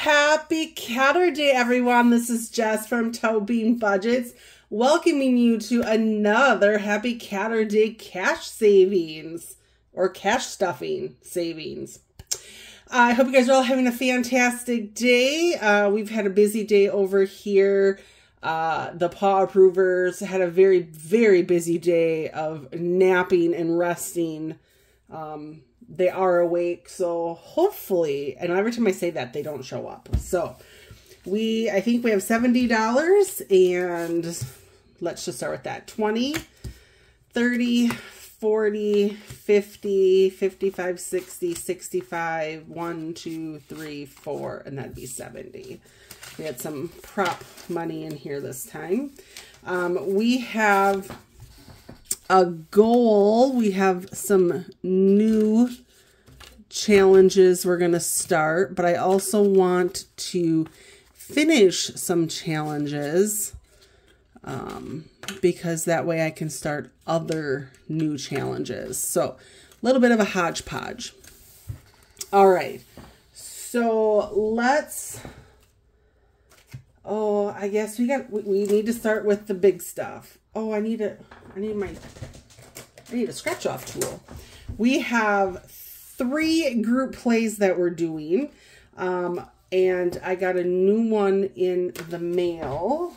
Happy Caturday, everyone. This is Jess from toebeanbudgets, welcoming you to another Happy Caturday cash savings or cash stuffing savings. I hope you guys are all having a fantastic day. We've had a busy day over here. The paw approvers had a very, very busy day of napping and resting. They are awake, so hopefully, and every time I say that, they don't show up. So I think we have $70, and let's just start with that. 20, 30, 40, 50, 55, 60, 65, 1, 2, 3, 4, and that'd be 70. We had some prop money in here this time. We have a goal. We have some new challenges we're going to start, but I also want to finish some challenges because that way I can start other new challenges. So a little bit of a hodgepodge. All right. So let's, I guess we need to start with the big stuff. Oh, I need a scratch off tool. We have 3 group plays that we're doing. And I got a new one in the mail.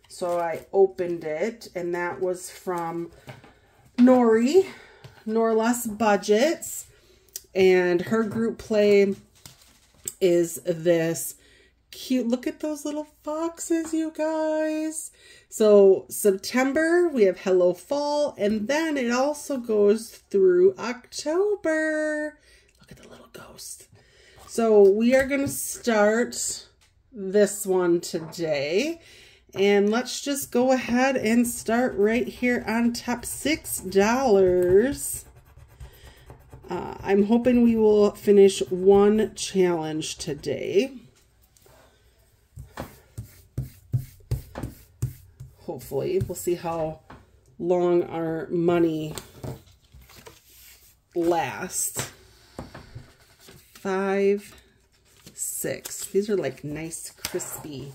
So I opened it, and that was from Norless Budgets. And her group play is this cute, look at those little foxes, you guys. So September, we have Hello Fall, and then it also goes through October. Look at the little ghost. So we are going to start this one today, and let's just go ahead and start right here on top. $6. I'm hoping we will finish one challenge today. Hopefully, we'll see how long our money lasts. 5, 6. These are like nice crispy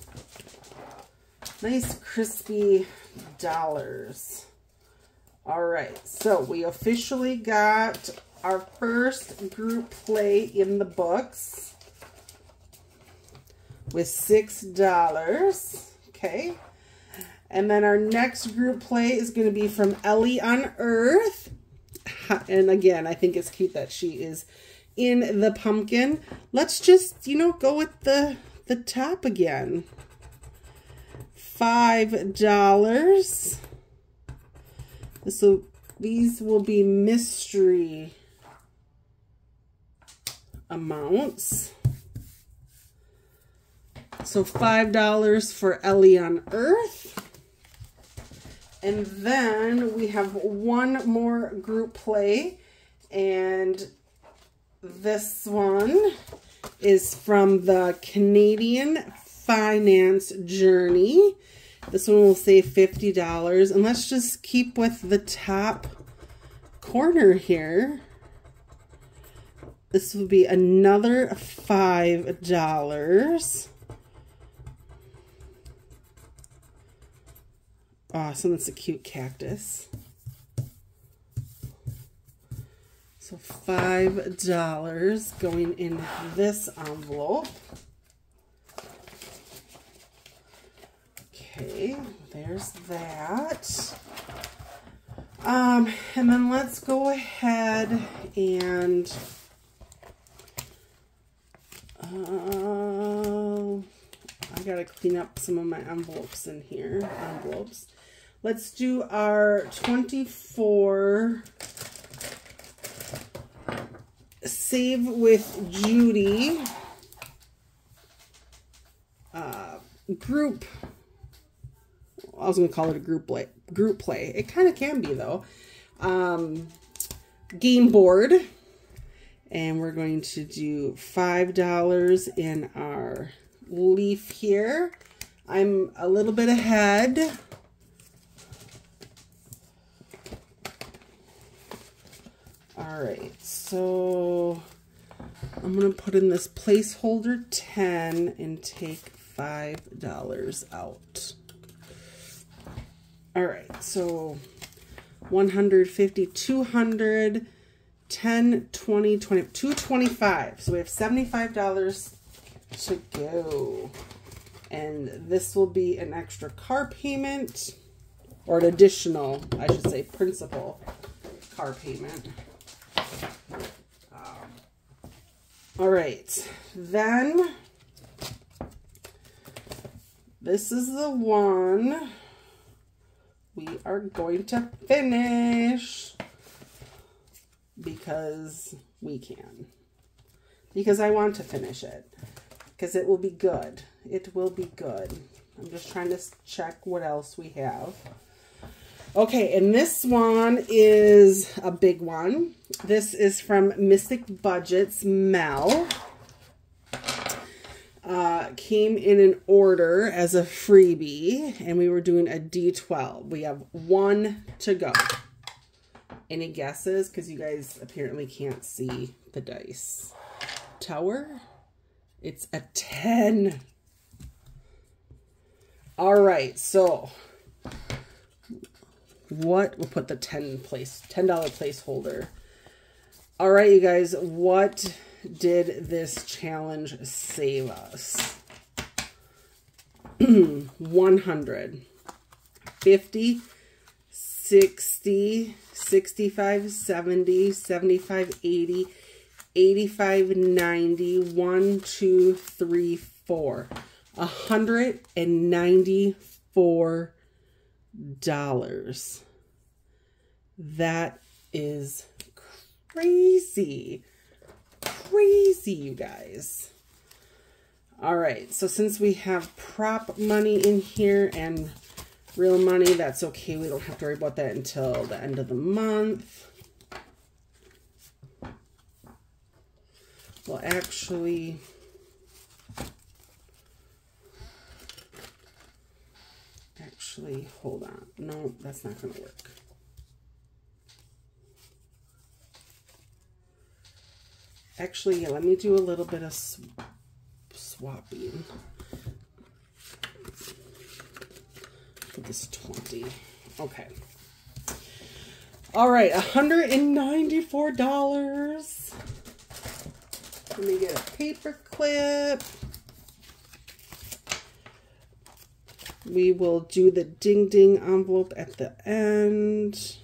dollars. All right, so we officially got our first group play in the books with $6. Okay. And then our next group play is going to be from Ellie on Earth. And again, I think it's cute that she is in the pumpkin. Let's just, go with the top again. $5. These will be mystery amounts. So $5 for Ellie on Earth. And then we have one more group play, and this one is from the Canadian Finance Journey. This one will save $50, and let's just keep with the top corner here. This will be another $5. Awesome, that's a cute cactus. So $5 going in this envelope. Okay, there's that. And then let's go ahead and I gotta clean up some of my envelopes in here. Let's do our 24 Save with Judy group. I was going to call it a group play. It kind of can be, though. Game board. And we're going to do $5 in our leaf here. I'm a little bit ahead. All right, so I'm going to put in this placeholder 10 and take $5 out. All right, so 150, 200, 10, 20, 20, 225. So we have $75 to go. And this will be an extra car payment, or an additional, I should say, principal car payment. All right, then this is the one we are going to finish because we can. Because I want to finish it. Because it will be good. It will be good. I'm just trying to check what else we have. Okay, and this one is a big one. This is from Mystic Budgets, Mel. Came in an order as a freebie, and we were doing a D12. We have one to go. Any guesses? Because you guys apparently can't see the dice. Tower? It's a 10. All right, so what, we'll put the $10 placeholder. All right, you guys, what did this challenge save us? 100, 50, 60, 65, 70, 75, 80, 85, 90, 1, 2, 3, 4. $194. That is crazy. Crazy, you guys. All right, so since we have prop money in here and real money, that's okay. We don't have to worry about that until the end of the month. Well, actually, hold on. No, that's not going to work. Actually, yeah, let me do a little bit of swapping. Put this 20. Okay. All right, $194. Let me get a paper clip. We will do the ding ding envelope at the end.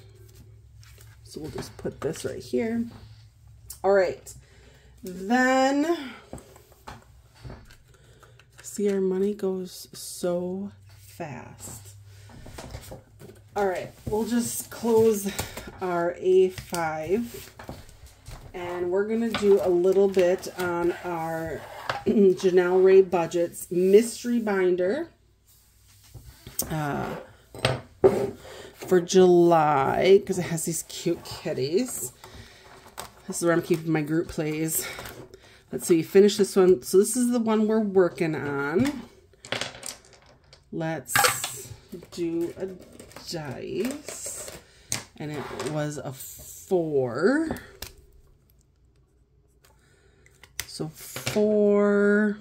So we'll just put this right here. All right. Then, see, our money goes so fast. All right, we'll just close our A5. And we're going to do a little bit on our Janelle Ray Budgets mystery binder for July, because it has these cute kitties. This is where I'm keeping my group plays. Let's see, finish this one. So this is the one we're working on. Let's do a dice. And it was a 4. So 4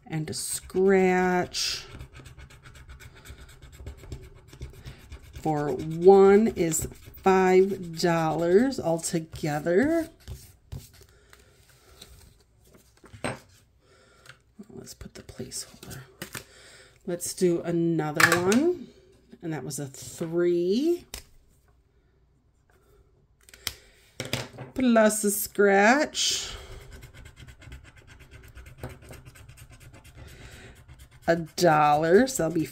and a scratch. For 1 is $5 altogether. Let's put the placeholder. Let's do another one. And that was a 3. Plus a scratch. $1, so that'll be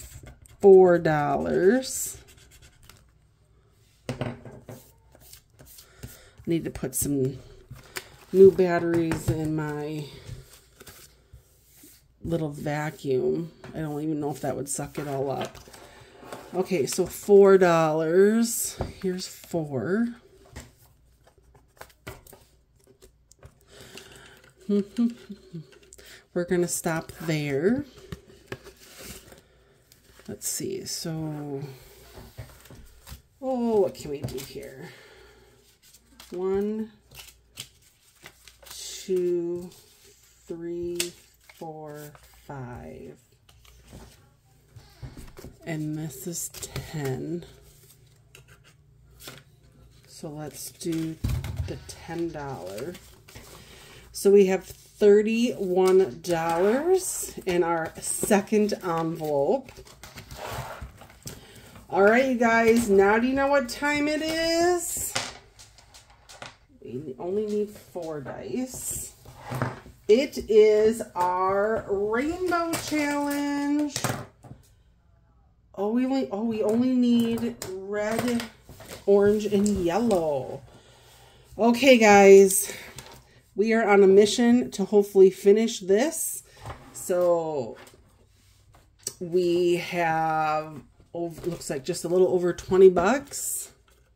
$4. Need to put some new batteries in my little vacuum. I don't even know if that would suck it all up. Okay, so $4. Here's 4. We're going to stop there. Let's see. So, oh, what can we do here? 1, 2, 3, 4, 5. And this is 10. So let's do the $10. So we have $31 in our second envelope. All right, you guys, now do you know what time it is? We only need 4 dice. It is our rainbow challenge. We only need red, orange, and yellow. Okay, guys, we are on a mission to hopefully finish this. So we have, looks like just a little over 20 bucks.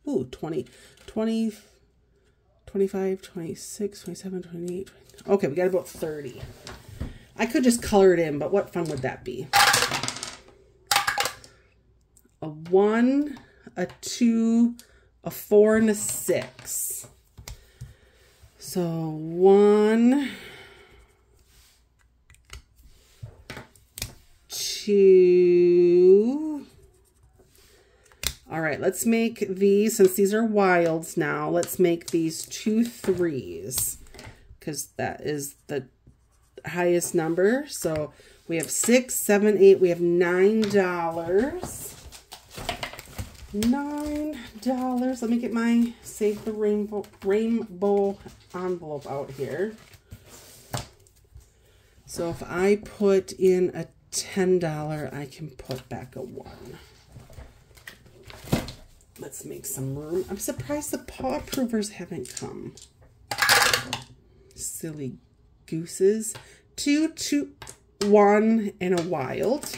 Ooh, 20, 25, 26, 27, 28. 20. Okay, we got about 30. I could just color it in, but what fun would that be? A 1, a 2, a 4, and a 6. So 1, 2. All right, let's make these, since these are wilds now, let's make these 2 3s because that is the highest number. So we have 6, 7, 8, we have $9. $9. Let me get my Save the Rainbow envelope out here. So if I put in a $10, I can put back a 1. Let's make some room. I'm surprised the paw approvers haven't come. Silly gooses. 2, 2, 1, and a wild.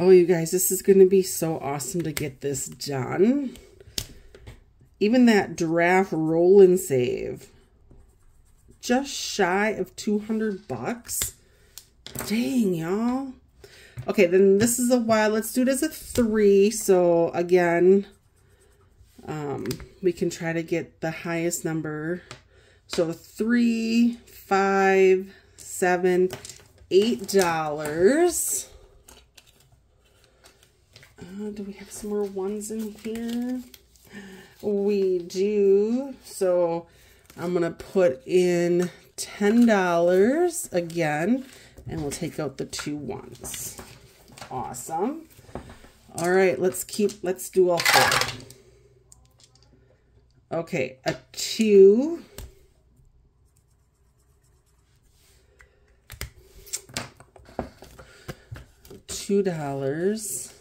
Oh, you guys, this is going to be so awesome to get this done. Even that Giraffe roll and save. Just shy of 200 bucks. Dang, y'all. Okay, then this is a wild. Let's do it as a 3. So, again, we can try to get the highest number. So, 3, 5, 7, $8. Do we have some more 1s in here? We do. So I'm going to put in $10 again, and we'll take out the 2 1s. Awesome. All right, let's do all 4. Okay, a 2. $2.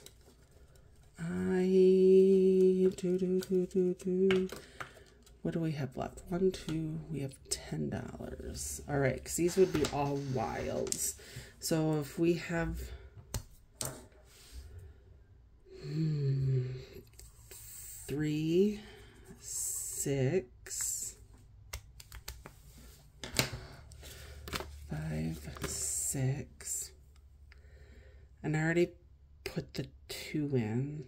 What do we have left? 1, 2, we have $10. All right, because these would be all wilds. So if we have 3, 6, 5, 6, and I already put the 2 in.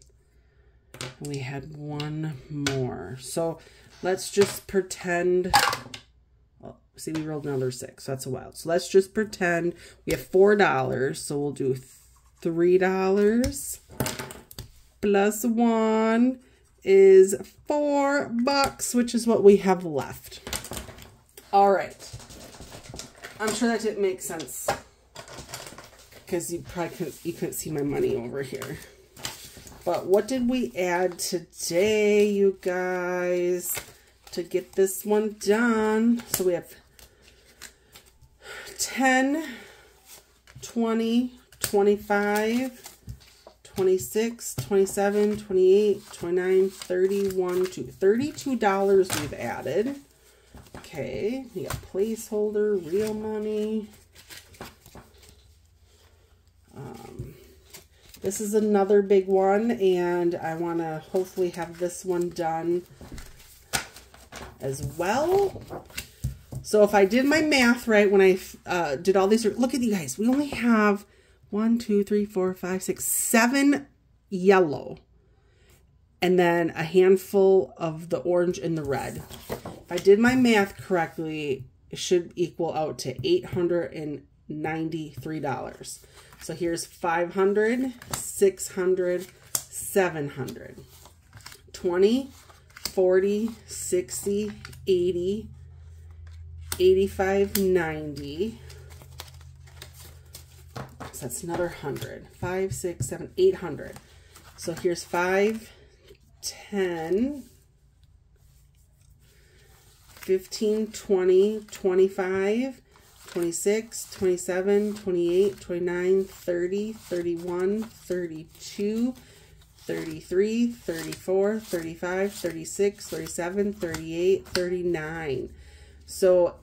We had 1 more. So let's just pretend. Oh, see, we rolled another 6. So that's a wild. So let's just pretend we have $4. So we'll do $3 plus 1 is $4, which is what we have left. All right. I'm sure that didn't make sense because you couldn't see my money over here. But what did we add today, you guys, to get this one done? So we have 10, 20, 25, 26, 27, 28, 29, 31, $32 we've added. Okay, we got placeholder, real money. This is another big one, and I want to hopefully have this one done as well. So if I did my math right when I did all these, look at you guys, we only have 1, 2, 3, 4, 5, 6, 7 yellow, and then a handful of the orange and the red. if I did my math correctly, it should equal out to $893. So here's 500, 600, 700, 20, 40, 60, 80, 85, 90. So that's another 100. 5, 6, 7, 800. So here's 5, 10, 15, 20, 25, 26, 27, 28, 29, 30, 31, 32, 33, 34, 35, 36, 37, 38, 39. So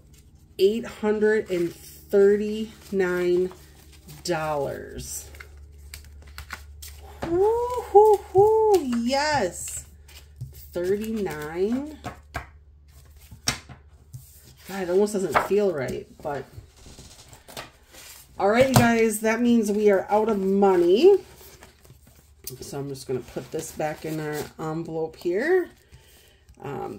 $839. Woo-hoo-hoo, yes. 39. God, it almost doesn't feel right, but all right, you guys, that means we are out of money. So I'm just going to put this back in our envelope here. I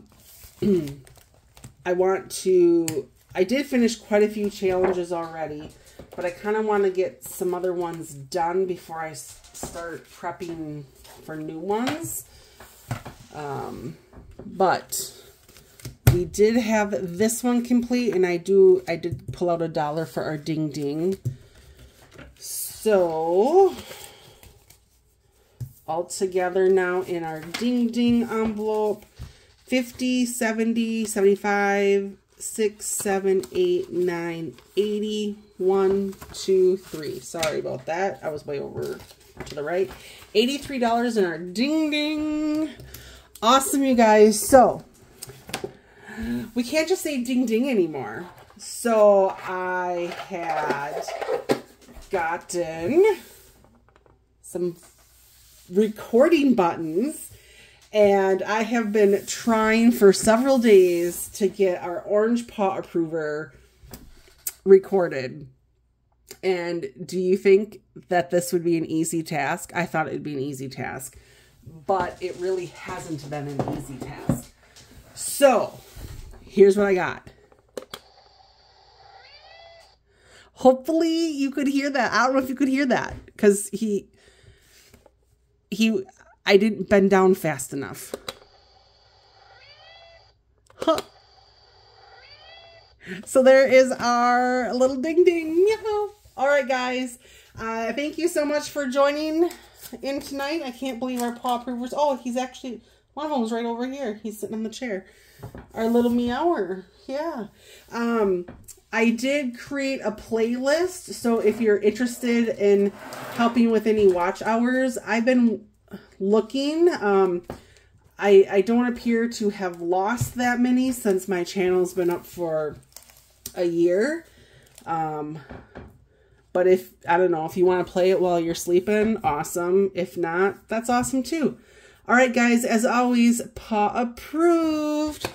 did finish quite a few challenges already, but I kind of want to get some other ones done before I start prepping for new ones. But we did have this one complete, and I did pull out $1 for our ding ding. So all together now in our ding ding envelope, 50, 70, 75, 6, 7, 8, 9, 80, 1, 2, 3. Sorry about that. I was way over to the right. $83 in our ding ding. Awesome, you guys. So we can't just say ding ding anymore. So I had gotten some recording buttons, and I have been trying for several days to get our orange paw approver recorded. And do you think that this would be an easy task? I thought it would be an easy task, but it really hasn't been an easy task. So here's what I got. Hopefully you could hear that. I don't know if you could hear that, because I didn't bend down fast enough. Huh. So there is our little ding ding. All right, guys. Thank you so much for joining in tonight. I can't believe our paw approvers. Oh, he's actually, one of them was right over here. He's sitting on the chair. Our little meower. Yeah. I did create a playlist. So if you're interested in helping with any watch hours, I've been looking. I don't appear to have lost that many since my channel's been up for a year. But if, I don't know, if you want to play it while you're sleeping, awesome. If not, that's awesome too. All right, guys, as always, paw approved.